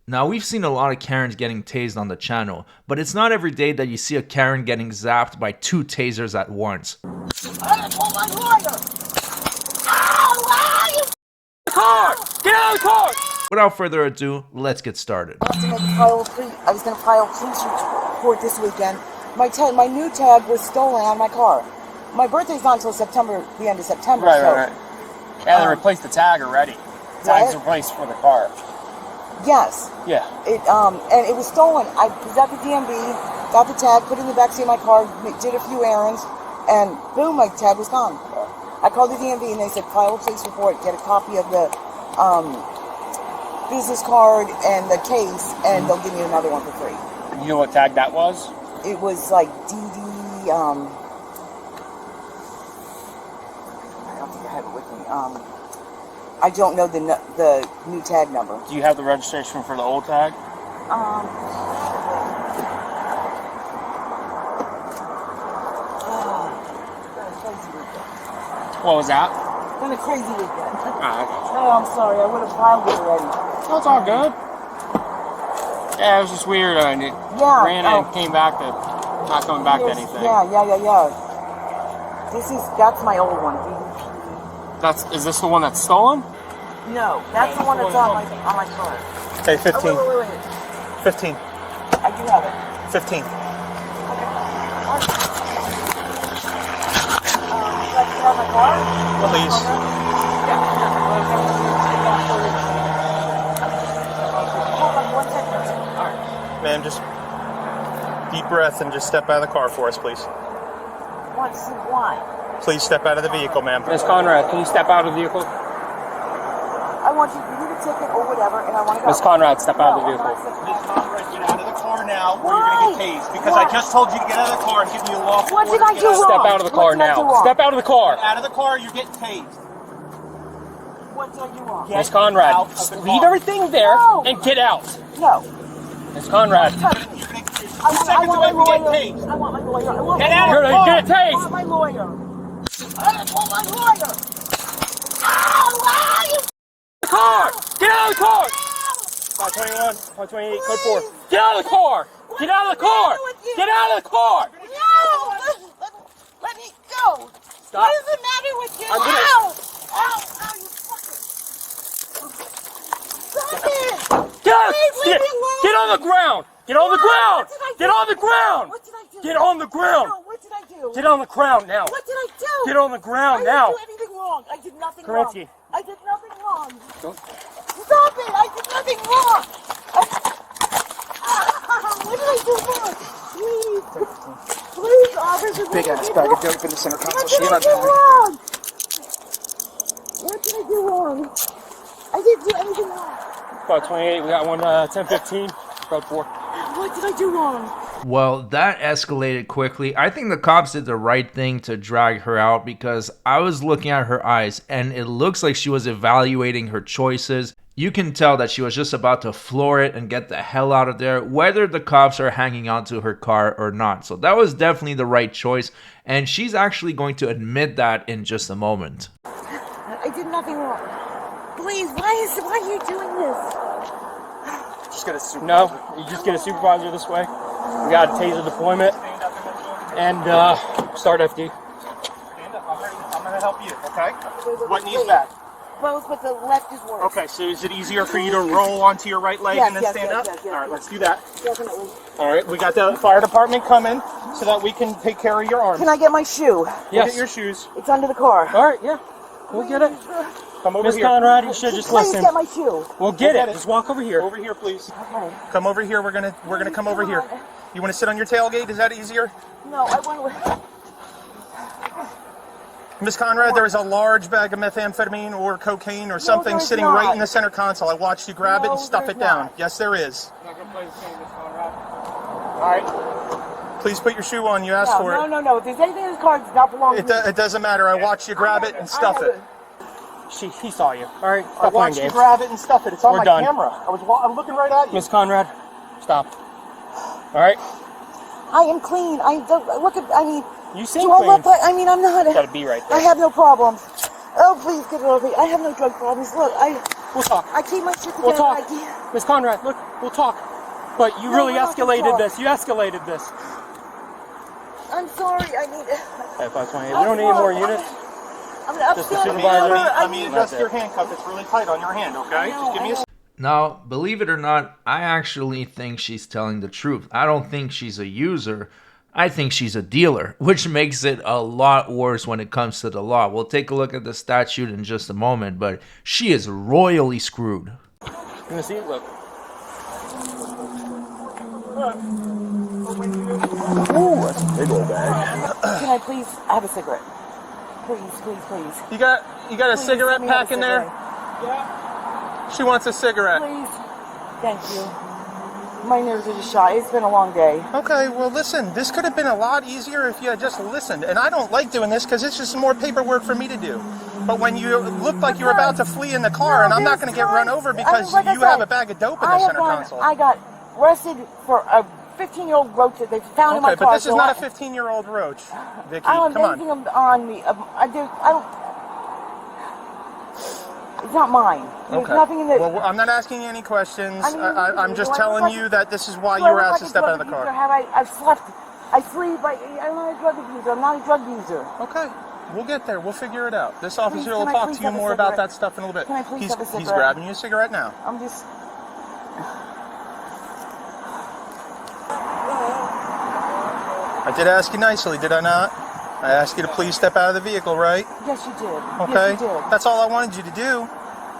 Now, we've seen a lot of Karens getting tased on the channel, but it's not every day that you see a Karen getting zapped by 2 tasers at once. I told my lawyer! Ow! Car! Get out of the car! Without further ado, let's get started. I was going to file a police report this weekend. My new tag was stolen out of my car. My birthday's not until the end of September. Right. Yeah, they replaced the tag already. Tag's replaced for the car. Yes. Yeah. And it was stolen. I was at the DMV, got the tag, put it in the backseat of my car, did a few errands, and boom, my tag was gone. I called the DMV and they said, file a police report, get a copy of the business card and the case, and they'll give you another one for free. You know what tag that was? It was like DD, I don't think I have it with me. I don't know the new tag number. Do you have the registration for the old tag? What was that? It's been a crazy weekend. Okay. No, I'm sorry. I would have filed it already. Oh, it's all good. Yeah, it was just weird. And it ran and came back to not coming back to anything. Yeah. That's my old one. Is this the one that's stolen? No, that's the one that's on my car. Okay, 15. Oh, wait. 15. I do have it. 15. Okay. That's on my car? Please. Hold on 1 second. All right. Ma'am, just deep breath and just step out of the car for us, please. Why? Please step out of the vehicle, ma'am. Miss Conrad, can you step out of the vehicle? I want you to give me the ticket or whatever, and I want to go. Miss Conrad, step out of the vehicle. Miss Conrad, get out of the car now, or you're going to get tased. Because I just told you to get out of the car and give me a lawful What did I do wrong? Step out of the car now. Step out of the car. Out of the car, you're getting tased. What did I do wrong? Miss Conrad, leave everything there and get out. No. Miss Conrad. I want my lawyer. I want my lawyer. Get out of the car. You're going to get tased. I want my lawyer. I want my lawyer. Ow! You car! Get out of the car! 521, 528, code 4. Get out of the car! Get out of the car! Get out of the car! No! Let me go! Stop. What does it matter with you? I'm gonna... Ow! Ow, you fucker! Stop it! Get out! Please, leave me alone! Get on the ground! Get on the ground! Get on the ground! What did I do? Get on the ground! No, what did I do? Get on the ground now! What did I do? Get on the ground now! I didn't do anything wrong. I did nothing Kerensky. wrong. I did nothing wrong. Don't. Stop it! I did nothing wrong! What did I do wrong? Please, officer. Big ass bag of dope in the center console. What did I do wrong? What did I do wrong? I didn't do anything wrong. 528, we got one 1015, code 4. What did I do wrong? Well, that escalated quickly. I think the cops did the right thing to drag her out because I was looking at her eyes and it looks like she was evaluating her choices. You can tell that she was just about to floor it and get the hell out of there, whether the cops are hanging on to her car or not. So that was definitely the right choice, and she's actually going to admit that in just a moment. I did nothing wrong. Please, why are you doing this? Just get a supervisor. No, you just get a supervisor this way. We got a taser deployment and start FD. Stand up. I'm going to help you, okay? What needs Wait. back? Both, but the left is worse. Okay, so is it easier for you to roll onto your right leg and then stand up? Yes. All right, let's do that. Definitely. All right, we got the fire department coming so that we can take care of your arm. Can I get my shoe? Yes. Get your shoes. It's under the car. All right, yeah. We'll get it. Come over Miss here. Conrad, you should just Please listen. get my shoe. We'll get it. Just walk over here. Over here, please. Okay. Come over here. We're gonna come over here. You want to sit on your tailgate? Is that easier? No, I want to. Miss Conrad, there is a large bag of methamphetamine or cocaine or something there's sitting not. right in the center console. I watched you grab it and stuff there's it down. not. Yes, there is. Not gonna play the same, Miss Conrad. All right. Please put your shoe on. You asked for it. No. If there's anything in this car, it does not belong to me. It doesn't matter. I watched you grab it and stuff it. He saw you. All right, I stop playing watched you games. grab it and stuff it. It's on We're my done. camera. I'm looking right at you. Miss Conrad, stop. All right. I am clean. Look at. I mean. You seem Do I clean. look like? I mean, I'm not. Gotta be right there. I have no problems. Oh, please get it over. I have no drug problems. Look, We'll talk. I keep my shit together. We'll talk. I can't. Miss Conrad, look, we'll talk. But you No, really we're not gonna escalated talk. this. You escalated this. I'm sorry. I need. Hey, 528. We don't need any more units. I'm gonna Just the upset supervisor. Let me adjust your handcuff. It's really tight on your hand, okay? Just give me a Now, believe it or not, I actually think she's telling the truth. I don't think she's a user. I think she's a dealer, which makes it a lot worse when it comes to the law. We'll take a look at the statute in just a moment, but she is royally screwed. You wanna see it? Look. Ooh, that's a big old bag. Can I please have a cigarette? Please, please, please. You got a Please, cigarette let me have pack a in there? cigarette. Yeah. She wants a cigarette. Please. Thank you. My nerves are just shot. It's been a long day. Okay, well listen, this could have been a lot easier if you had just listened. And I don't like doing this because it's just more paperwork for me to do. But when you looked like you were about to flee in the car, and I'm not going to get run over because like I you have said, a bag of dope in the center console. I got arrested for a 15-year-old roach that they found in my Okay, car. but this is not a 15-year-old roach, Vicky. I don't Come have on. anything on me. I don't. It's not mine. There's Okay. nothing in the. Well, I'm not asking you any questions. I mean, I'm just like- telling like- you that this is why Do you I were look asked like to a step out of drug the abuser? car. I've slept. I sleep. I'm not a drug abuser. I'm not a drug user. Okay, we'll get there. We'll figure it out. This Please, officer can will I talk please to you have a more about cigarette? that stuff in a little bit. Can I please have a He's cigarette? grabbing you a cigarette now. I'm just. I did ask you nicely, did I not? I asked you to please step out of the vehicle, right? Yes, you did. Okay? Yes, you did. That's all I wanted you to do.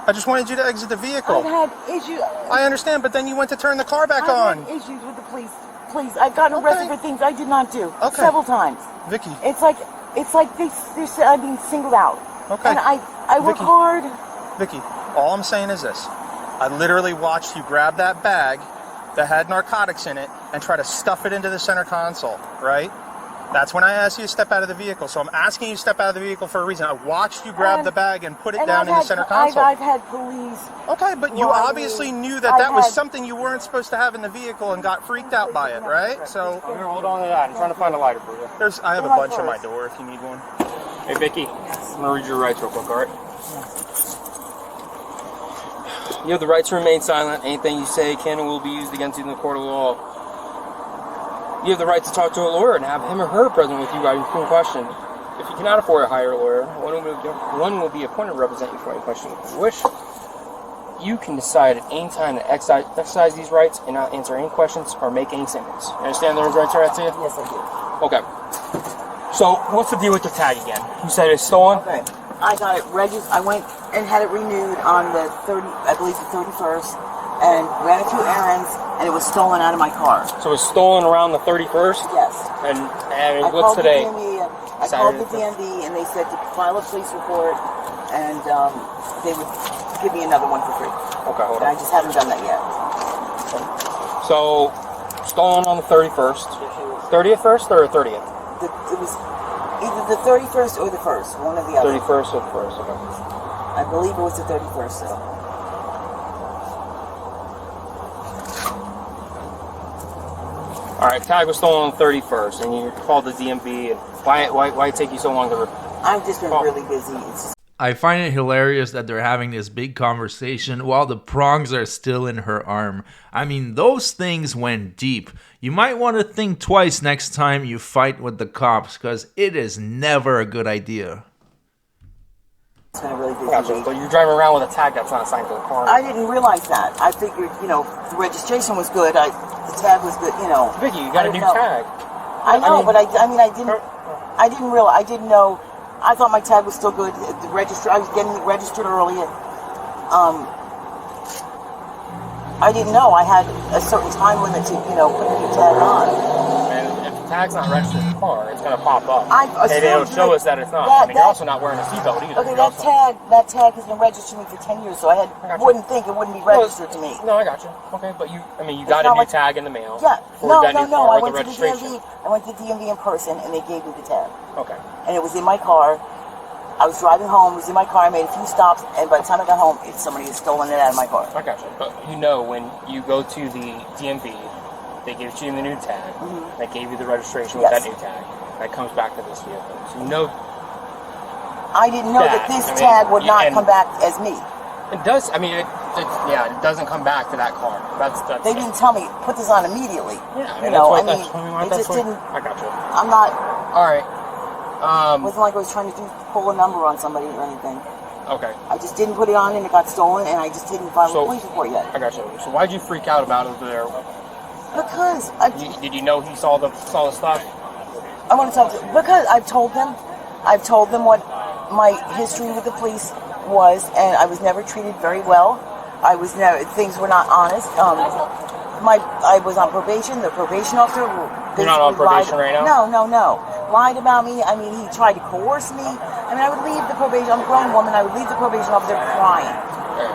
I just wanted you to exit the vehicle. I've had issues. I understand, but then you went to turn the car back I've on. had issues with the police. Please, I've gotten arrested Okay. for things I did not do Okay. several times. Vicky, It's like I'm being singled out. Okay. And I work Vicky. hard. Vicky, all I'm saying is this. I literally watched you grab that bag that had narcotics in it and try to stuff it into the center console, right? That's when I asked you to step out of the vehicle. So I'm asking you to step out of the vehicle for a reason. I watched you grab the bag and put it down in the center console. I've had police. Okay, but you Well, obviously knew that I've was had- something you weren't supposed to have in the vehicle and got freaked out by it, right? So I'm gonna hold on to that. I'm trying to find a lighter for you. I have a bunch on my door if you need one. Hey, Vicky. I'm gonna read your rights real quick, alright? You have the right to remain silent. Anything you say can and will be used against you in the court of law. You have the right to talk to a lawyer and have him or her present with you while you can question. If you cannot afford a hire lawyer, one will be appointed to represent you for any question you wish. You can decide at any time to exercise these rights and not answer any questions or make any statements. You understand those rights are right to you? Yes, I do. Okay. So, what's the deal with your tag again? You said it's stolen? Okay. I got it registered. I went and had it renewed on the 31st, and ran a few errands, and it was stolen out of my car. So it's stolen around the 31st? Yes. And I what's called today? The DMV, I Saturday called the DMV, and they said to file a police report, and they would give me another one for free. Okay, hold And I on. just haven't done that yet. So, stolen on the 31st. 30th first or 30th? It was either the 31st or the 1st, one or the other. 31st or the 1st, okay. I believe it was the 31st, so. Alright, tag was stolen on the 31st, and you called the DMV. And why it take you so long to... I've just been really busy. It's just I find it hilarious that they're having this big conversation while the prongs are still in her arm. I mean, those things went deep. You might want to think twice next time you fight with the cops, because it is never a good idea. it's been a really busy Gotcha. week. So you're driving around with a tag that's not assigned to the car. I didn't realize that. I figured, the registration was good. The tag was good, Vicky, you got I a new didn't know. tag. I know, mean- but I didn't realize. I didn't know. I thought my tag was still good. The register. I was getting it registered earlier. I didn't know I had a certain time limit to, put a new tag on. And if the tag's not registered in the car, it's going to pop up. I And it'll assumed show that- us that it's not. that- I mean, you're that- also not wearing a seatbelt either. Okay, You're that tag has been registered me for 10 years, so I wouldn't think it wouldn't be registered to me. No, I got you. Okay, but you got a not new like- tag in the mail. Yeah, for no. that new car I with went the to the registration. DMV. I went to the DMV in person, and they gave me the tag. Okay. And it was in my car. I was driving home. It was in my car. I made a few stops, and by the time I got home, somebody had stolen it out of my car. I got you. But when you go to the DMV, they give you the new tag. Mm-hmm. They gave you the registration with Yes. that new tag. That comes back to this vehicle. So I didn't know that this tag would not come back as me. It does. I mean, yeah, it doesn't come back to that car. That's. They didn't tell me put this on immediately. Yeah, I mean, you know, I got you. I'm not. All right. It wasn't like I was trying to pull a number on somebody or anything. Okay. I just didn't put it on and it got stolen, and I just didn't file a police report yet. I got you. So why'd you freak out about it there? Because did you know he saw the stuff? I want to talk to because I've told them what my history with the police was, and I was never treated very well. Things were not honest. I was on probation. The probation officer. You're not on probation right now? No. Lied about me. I mean, he tried to coerce me. I mean, I would leave the probation. I'm a grown woman. I would leave the probation officer crying.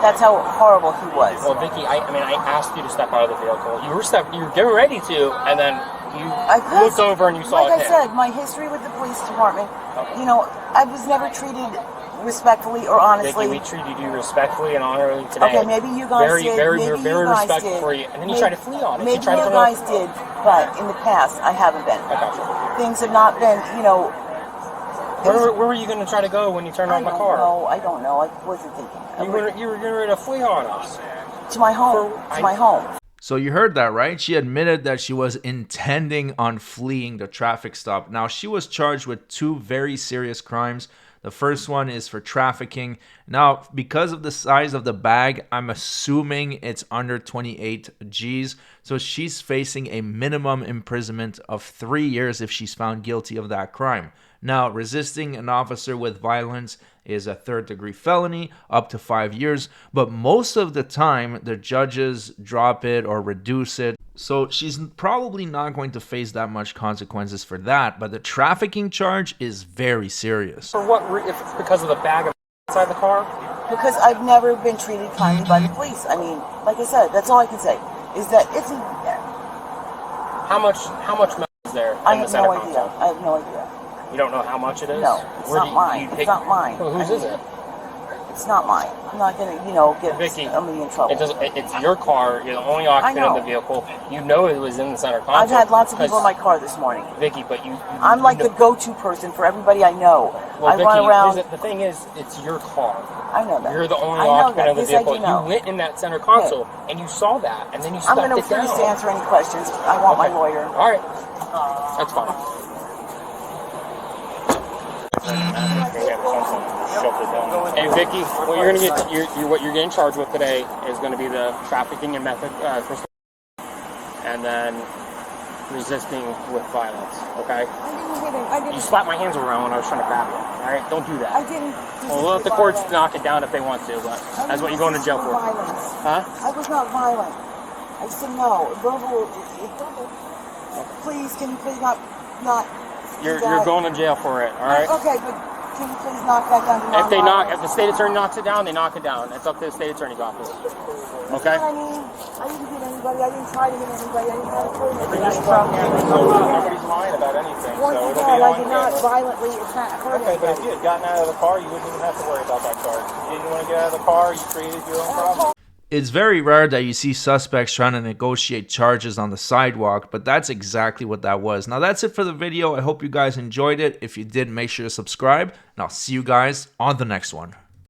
That's how horrible he was. Well, Vicky, I asked you to step out of the vehicle. You were getting ready to, and then you looked over and you saw it. Like I said, my history with the police department. You know, I was never treated respectfully or honestly. Vicky, we treated you respectfully and honorably today. Okay, maybe you guys did. Very respectful for you. And then you tried to flee on it. Maybe you guys did, but in the past, I haven't been. I got you. Things have not been, you know. Where were you going to try to go when you turned on the car? I don't know. I wasn't thinking. You were getting ready to flee on us. To my home. My home. So you heard that, right? She admitted that she was intending on fleeing the traffic stop. Now, she was charged with 2 very serious crimes. The first one is for trafficking. Now, because of the size of the bag, I'm assuming it's under 28 G's. So she's facing a minimum imprisonment of 3 years if she's found guilty of that crime. Now, resisting an officer with violence is a 3rd-degree felony, up to 5 years. But most of the time, the judges drop it or reduce it. So she's probably not going to face that much consequences for that. But the trafficking charge is very serious. For what? If it's because of the bag of inside the car? Because I've never been treated kindly by the police. I mean, like I said, that's all I can say. Is that it's How much meth is there in the center console? I have no idea. You don't know how much it is? No, it's not mine. It's not mine. Well, whose is it? It's not mine. I'm not gonna, get Vicky, me in trouble. It's your car. You're the only occupant of the vehicle. You know it was in the center console. I've had lots of people in my car this morning. Vicky, but I'm like the go-to person for everybody I know. Well, Vicky, run around. The thing is, it's your car. I know that. You're the only occupant of the vehicle. You went in that center console and you saw that, and then you stepped it down. I'm going to refuse to answer any questions. I want my lawyer. All right, that's fine. Hey Vicky, what you're gonna get, what you're getting charged with today is going to be the trafficking and method, and then resisting with violence. Okay? I didn't. You slapped my hands around when I was trying to grab you. All right? Don't do that. I didn't. Well, we'll let the courts knock it down if they want to, but that's what you're going to jail for. Violence. Huh? I was not violent. I said no. Verbal. Please, can you please not? You're going to jail for it. All right? Okay, but can you please knock that down? If the state attorney knocks it down, they knock it down. It's up to the state attorney's office. Okay? I mean, I didn't hit anybody. I didn't try to hit anybody. I didn't try to kill anybody. Nobody's lying about anything. Once again, I did not violently attack her. Okay, but if you had gotten out of the car, you wouldn't even have to worry about that charge. You didn't want to get out of the car, you created your own problem. It's very rare that you see suspects trying to negotiate charges on the sidewalk, but that's exactly what that was. Now that's it for the video. I hope you guys enjoyed it. If you did, make sure to subscribe, and I'll see you guys on the next one.